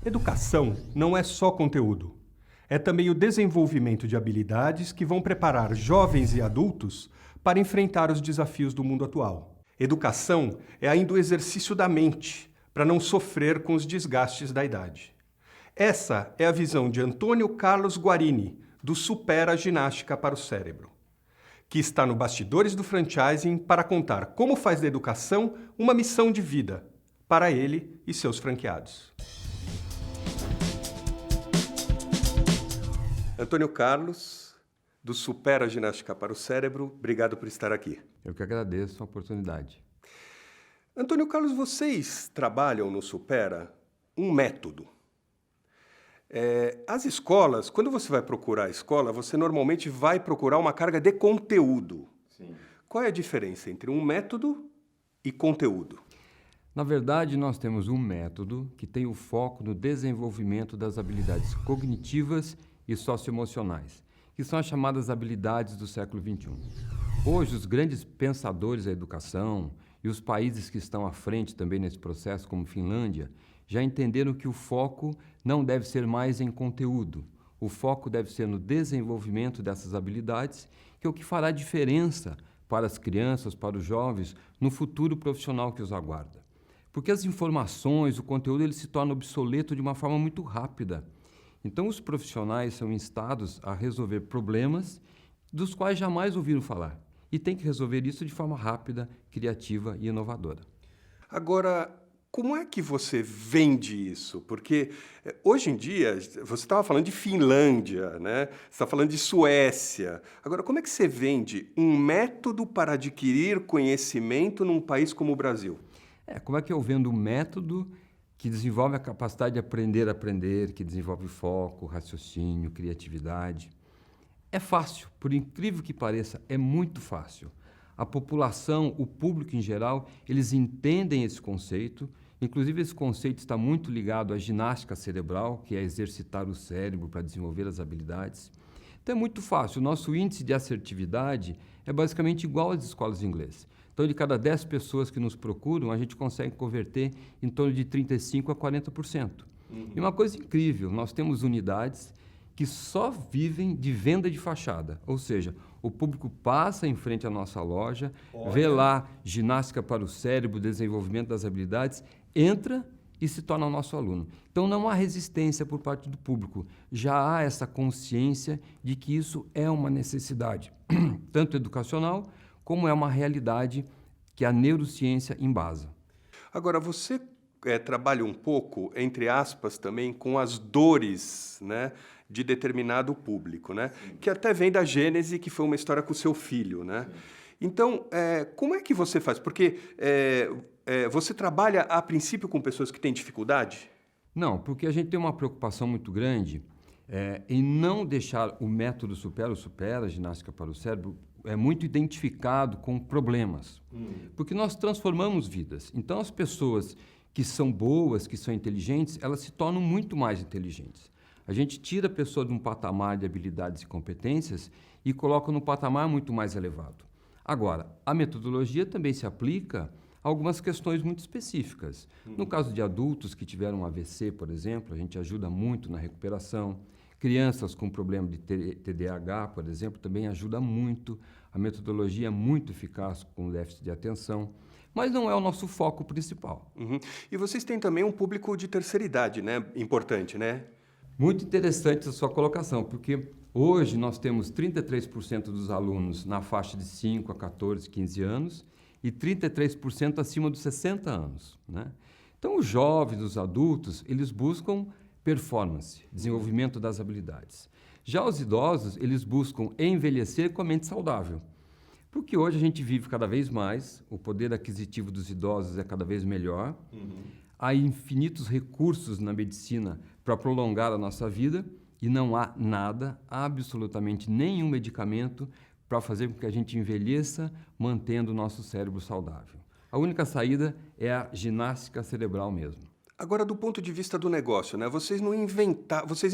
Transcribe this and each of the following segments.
Educação não é só conteúdo. É também o desenvolvimento de habilidades que vão preparar jovens e adultos para enfrentar os desafios do mundo atual. Educação é ainda o exercício da mente, para não sofrer com os desgastes da idade. Essa é a visão de Antônio Carlos Guarini, do Supera Ginástica para o Cérebro, que está no Bastidores do Franchising para contar como faz da educação uma missão de vida, para ele e seus franqueados. Antônio Carlos, do Supera Ginástica para o Cérebro, obrigado por estar aqui. Eu que agradeço a oportunidade. Antônio Carlos, vocês trabalham no Supera um método. As escolas, quando você vai procurar a escola, você normalmente vai procurar uma carga de conteúdo. Sim. Qual é a diferença entre um método e conteúdo? Na verdade, nós temos um método que tem o foco no desenvolvimento das habilidades cognitivas e socioemocionais, que são as chamadas habilidades do século XXI. Hoje, os grandes pensadores da educação e os países que estão à frente também nesse processo, como Finlândia, já entenderam que o foco não deve ser mais em conteúdo. O foco deve ser no desenvolvimento dessas habilidades, que é o que fará diferença para as crianças, para os jovens, no futuro profissional que os aguarda. Porque as informações, o conteúdo, ele se torna obsoleto de uma forma muito rápida. Então, os profissionais são instados a resolver problemas dos quais jamais ouviram falar. E tem que resolver isso de forma rápida, criativa e inovadora. Agora, como é que você vende isso? Porque hoje em dia, você estava falando de Finlândia, né? Você está falando de Suécia. Agora, como é que você vende um método para adquirir conhecimento num país como o Brasil? Como é que eu vendo um método que desenvolve a capacidade de aprender a aprender, que desenvolve foco, raciocínio, criatividade? É fácil, por incrível que pareça, é muito fácil. A população, o público em geral, eles entendem esse conceito. Inclusive, esse conceito está muito ligado à ginástica cerebral, que é exercitar o cérebro para desenvolver as habilidades. Então, é muito fácil. O nosso índice de assertividade é basicamente igual às escolas de inglês. Então, de cada 10 pessoas que nos procuram, a gente consegue converter em torno de 35% a 40%. E uma coisa incrível, nós temos unidades que só vivem de venda de fachada, ou seja, o público passa em frente à nossa loja, vê lá ginástica para o cérebro, desenvolvimento das habilidades, entra e se torna nosso aluno. Então não há resistência por parte do público, já há essa consciência de que isso é uma necessidade, tanto educacional como é uma realidade que a neurociência embasa. Agora, você trabalha um pouco, entre aspas, também com as dores, né, de determinado público, né? Que até vem da Gênese, que foi uma história com o seu filho, né? Então, como é que você faz? Porque você trabalha, a princípio, com pessoas que têm dificuldade? Não, porque a gente tem uma preocupação muito grande em não deixar o método Supera, ginástica para o cérebro, muito identificado com problemas. Porque nós transformamos vidas. Então, as pessoas que são boas, que são inteligentes, elas se tornam muito mais inteligentes. A gente tira a pessoa de um patamar de habilidades e competências e coloca num patamar muito mais elevado. Agora, a metodologia também se aplica a algumas questões muito específicas. No caso de adultos que tiveram um AVC, por exemplo, a gente ajuda muito na recuperação. Crianças com problema de TDAH, por exemplo, também ajuda muito. A metodologia é muito eficaz com déficit de atenção, mas não é o nosso foco principal. E vocês têm também um público de terceira idade, né? Importante, né? Muito interessante a sua colocação, porque hoje nós temos 33% dos alunos na faixa de 5 a 14, 15 anos e 33% acima dos 60 anos, né? Então, os jovens, os adultos, eles buscam performance, desenvolvimento das habilidades. Já os idosos, eles buscam envelhecer com a mente saudável, porque hoje a gente vive cada vez mais, o poder aquisitivo dos idosos é cada vez melhor, há infinitos recursos na medicina para prolongar a nossa vida e não há nada, absolutamente nenhum medicamento para fazer com que a gente envelheça mantendo o nosso cérebro saudável. A única saída é a ginástica cerebral mesmo. Agora, do ponto de vista do negócio, né? Vocês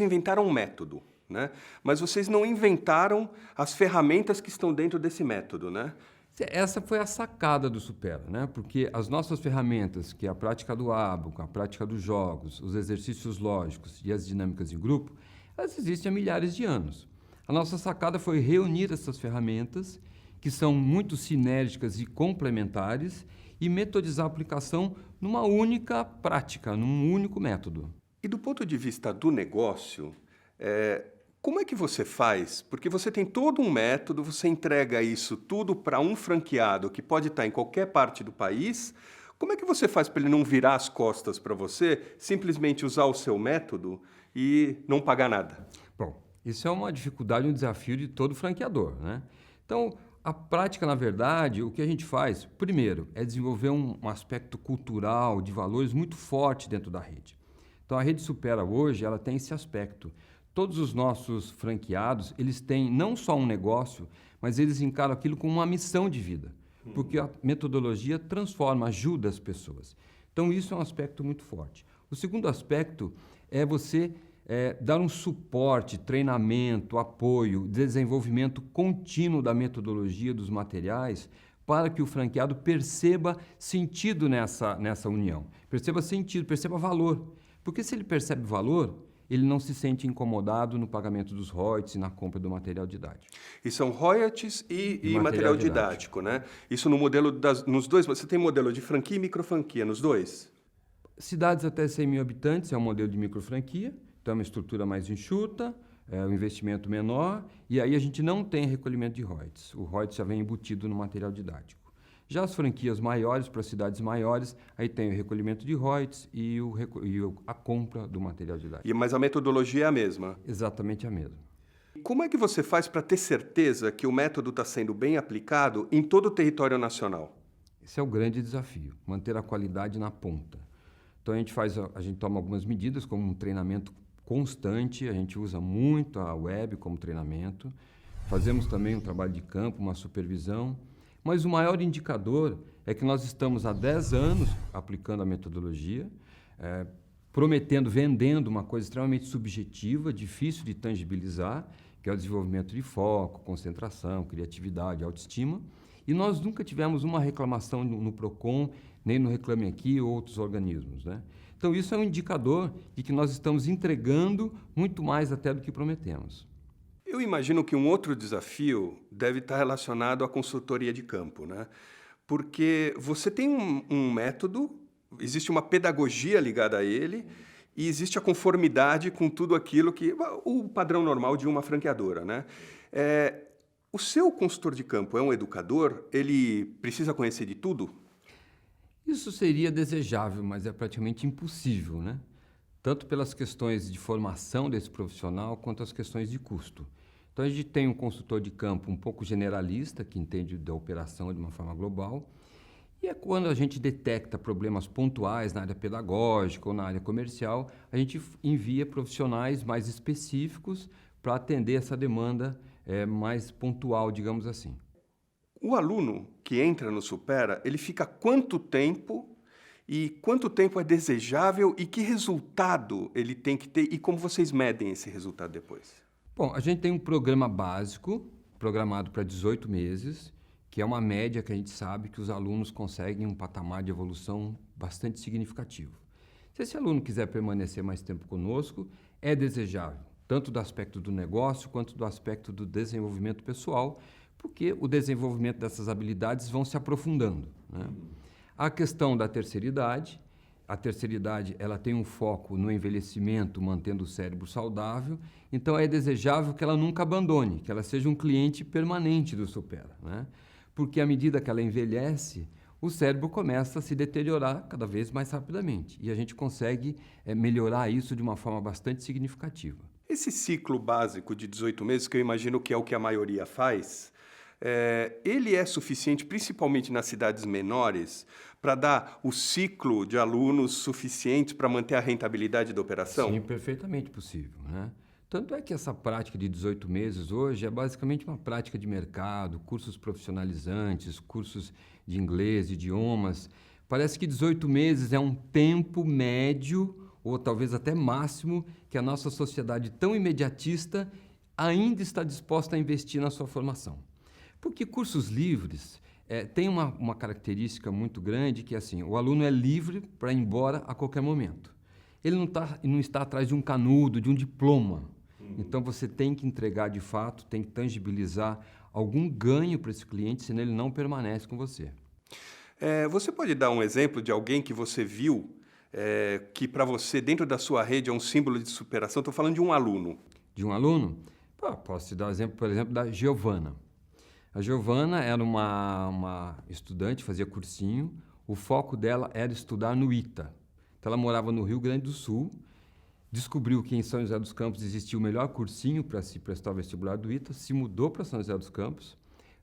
inventaram um método, né? Mas vocês não inventaram as ferramentas que estão dentro desse método, né? Essa foi a sacada do Supera, né? Porque as nossas ferramentas, que é a prática do ábaco, a prática dos jogos, os exercícios lógicos e as dinâmicas de grupo, elas existem há milhares de anos. A nossa sacada foi reunir essas ferramentas, que são muito sinérgicas e complementares, e metodizar a aplicação numa única prática, num único método. E do ponto de vista do negócio, como é que você faz? Porque você tem todo um método, você entrega isso tudo para um franqueado que pode estar em qualquer parte do país. Como é que você faz para ele não virar as costas para você, simplesmente usar o seu método e não pagar nada? Bom, isso é uma dificuldade, um desafio de todo franqueador, né? Então, a prática, na verdade, o que a gente faz, primeiro, é desenvolver um aspecto cultural, de valores muito forte dentro da rede. Então, a Rede Supera hoje, ela tem esse aspecto. Todos os nossos franqueados, eles têm não só um negócio, mas eles encaram aquilo como uma missão de vida, porque a metodologia transforma, ajuda as pessoas. Então, isso é um aspecto muito forte. O segundo aspecto é você dar um suporte, treinamento, apoio, desenvolvimento contínuo da metodologia, dos materiais, para que o franqueado perceba sentido nessa união, perceba sentido, perceba valor. Porque se ele percebe valor, ele não se sente incomodado no pagamento dos royalties e na compra do material didático. E são royalties e material didático, né? Isso no modelo nos dois, você tem modelo de franquia e microfranquia nos dois? Cidades até 100 mil habitantes é um modelo de microfranquia, então é uma estrutura mais enxuta, um investimento menor, e aí a gente não tem recolhimento de royalties. O royalties já vem embutido no material didático. Já as franquias maiores, para cidades maiores, aí tem o recolhimento de royalties e a compra do material didático. Mas a metodologia é a mesma? Exatamente a mesma. Como é que você faz para ter certeza que o método está sendo bem aplicado em todo o território nacional? Esse é o grande desafio, manter a qualidade na ponta. Então a gente toma algumas medidas, como um treinamento constante, a gente usa muito a web como treinamento, fazemos também um trabalho de campo, uma supervisão. Mas o maior indicador é que nós estamos há 10 anos aplicando a metodologia, prometendo, vendendo uma coisa extremamente subjetiva, difícil de tangibilizar, que é o desenvolvimento de foco, concentração, criatividade, autoestima. E nós nunca tivemos uma reclamação no PROCON, nem no Reclame Aqui ou outros organismos, né? Então, isso é um indicador de que nós estamos entregando muito mais até do que prometemos. Eu imagino que um outro desafio deve estar relacionado à consultoria de campo, né? Porque você tem um método, existe uma pedagogia ligada a ele e existe a conformidade com tudo aquilo que... o padrão normal de uma franqueadora, né? O seu consultor de campo é um educador? Ele precisa conhecer de tudo? Isso seria desejável, mas é praticamente impossível, né? Tanto pelas questões de formação desse profissional, quanto as questões de custo. Então, a gente tem um consultor de campo um pouco generalista, que entende da operação de uma forma global, e é quando a gente detecta problemas pontuais na área pedagógica ou na área comercial, a gente envia profissionais mais específicos para atender essa demanda mais pontual, digamos assim. O aluno que entra no Supera, ele fica quanto tempo e quanto tempo é desejável e que resultado ele tem que ter e como vocês medem esse resultado depois? Bom, a gente tem um programa básico, programado para 18 meses, que é uma média que a gente sabe que os alunos conseguem um patamar de evolução bastante significativo. Se esse aluno quiser permanecer mais tempo conosco, é desejável, tanto do aspecto do negócio quanto do aspecto do desenvolvimento pessoal, porque o desenvolvimento dessas habilidades vão se aprofundando, né? A questão da terceira idade, a terceira idade ela tem um foco no envelhecimento, mantendo o cérebro saudável, então é desejável que ela nunca abandone, que ela seja um cliente permanente do Supera, né? Porque à medida que ela envelhece, o cérebro começa a se deteriorar cada vez mais rapidamente e a gente consegue melhorar isso de uma forma bastante significativa. Esse ciclo básico de 18 meses, que eu imagino que é o que a maioria faz, ele é suficiente, principalmente nas cidades menores, para dar o ciclo de alunos suficiente para manter a rentabilidade da operação? Sim, perfeitamente possível, né? Tanto é que essa prática de 18 meses hoje é basicamente uma prática de mercado, cursos profissionalizantes, cursos de inglês, idiomas. Parece que 18 meses é um tempo médio, ou talvez até máximo, que a nossa sociedade tão imediatista ainda está disposta a investir na sua formação. Porque cursos livres tem uma característica muito grande que é assim, o aluno é livre para ir embora a qualquer momento. Ele não está atrás de um canudo, de um diploma. Então, você tem que entregar de fato, tem que tangibilizar algum ganho para esse cliente, senão ele não permanece com você. Você pode dar um exemplo de alguém que você viu que para você, dentro da sua rede, é um símbolo de superação? Estou falando de um aluno. De um aluno? Posso te dar um exemplo, por exemplo, da Giovana. A Giovana era uma estudante, fazia cursinho, o foco dela era estudar no ITA. Então, ela morava no Rio Grande do Sul, descobriu que em São José dos Campos existia o melhor cursinho para se prestar o vestibular do ITA, se mudou para São José dos Campos,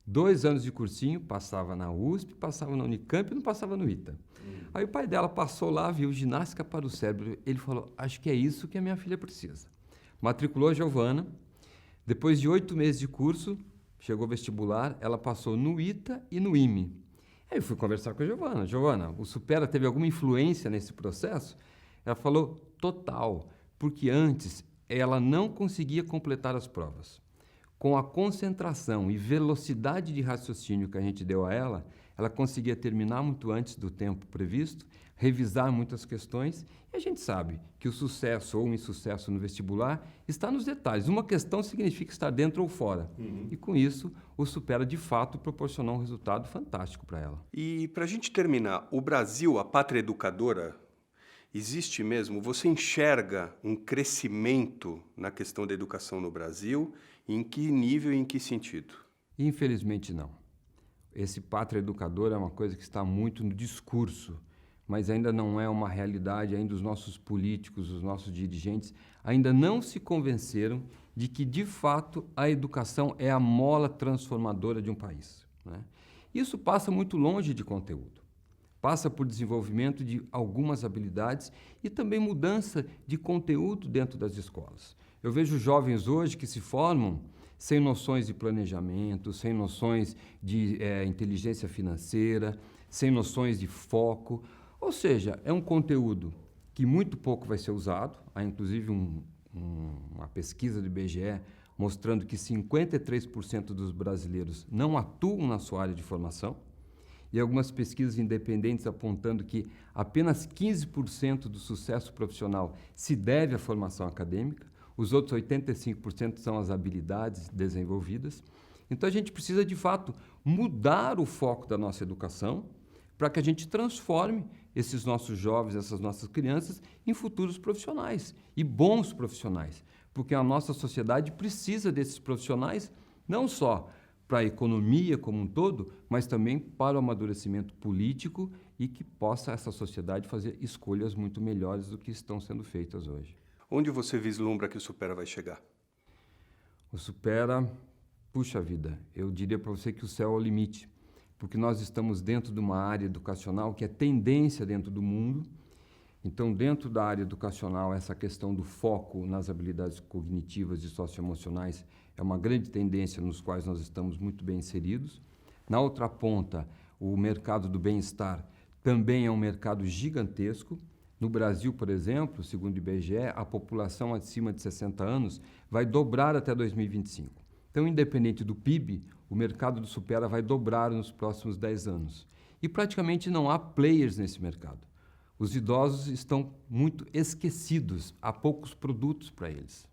2 anos de cursinho, passava na USP, passava na Unicamp e não passava no ITA. Aí o pai dela passou lá, viu ginástica para o cérebro, ele falou, acho que é isso que a minha filha precisa. Matriculou a Giovana, depois de 8 meses de curso, chegou o vestibular, ela passou no ITA e no IME. Aí eu fui conversar com a Giovana. Giovana, o Supera teve alguma influência nesse processo? Ela falou, total, porque antes ela não conseguia completar as provas. Com a concentração e velocidade de raciocínio que a gente deu a ela conseguia terminar muito antes do tempo previsto, revisar muitas questões, e a gente sabe que o sucesso ou o insucesso no vestibular está nos detalhes. Uma questão significa estar dentro ou fora. E com isso, o Supera, de fato, proporcionou um resultado fantástico para ela. E para a gente terminar, o Brasil, a pátria educadora, existe mesmo? Você enxerga um crescimento na questão da educação no Brasil? Em que nível e em que sentido? Infelizmente, não. Esse pátria educadora é uma coisa que está muito no discurso, mas ainda não é uma realidade. Ainda os nossos políticos, os nossos dirigentes, ainda não se convenceram de que, de fato, a educação é a mola transformadora de um país, né? Isso passa muito longe de conteúdo. Passa por desenvolvimento de algumas habilidades e também mudança de conteúdo dentro das escolas. Eu vejo jovens hoje que se formam sem noções de planejamento, sem noções de inteligência financeira, sem noções de foco. Ou seja, é um conteúdo que muito pouco vai ser usado. Há, inclusive, uma pesquisa do IBGE mostrando que 53% dos brasileiros não atuam na sua área de formação. E algumas pesquisas independentes apontando que apenas 15% do sucesso profissional se deve à formação acadêmica, os outros 85% são as habilidades desenvolvidas. Então, a gente precisa, de fato, mudar o foco da nossa educação para que a gente transforme esses nossos jovens, essas nossas crianças, em futuros profissionais e bons profissionais, porque a nossa sociedade precisa desses profissionais, não só para a economia como um todo, mas também para o amadurecimento político e que possa essa sociedade fazer escolhas muito melhores do que estão sendo feitas hoje. Onde você vislumbra que o Supera vai chegar? O Supera, puxa vida, eu diria para você que o céu é o limite, porque nós estamos dentro de uma área educacional que é tendência dentro do mundo. Então, dentro da área educacional, essa questão do foco nas habilidades cognitivas e socioemocionais é uma grande tendência nos quais nós estamos muito bem inseridos. Na outra ponta, o mercado do bem-estar também é um mercado gigantesco. No Brasil, por exemplo, segundo o IBGE, a população acima de 60 anos vai dobrar até 2025. Então, independente do PIB, o mercado do Supera vai dobrar nos próximos 10 anos. E praticamente não há players nesse mercado. Os idosos estão muito esquecidos, há poucos produtos para eles.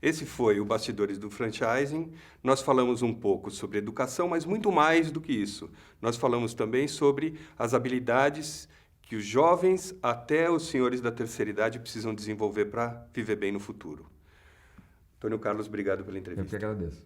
Esse foi o Bastidores do Franchising. Nós falamos um pouco sobre educação, mas muito mais do que isso. Nós falamos também sobre as habilidades que os jovens, até os senhores da terceira idade, precisam desenvolver para viver bem no futuro. Antônio Carlos, obrigado pela entrevista. Eu que agradeço.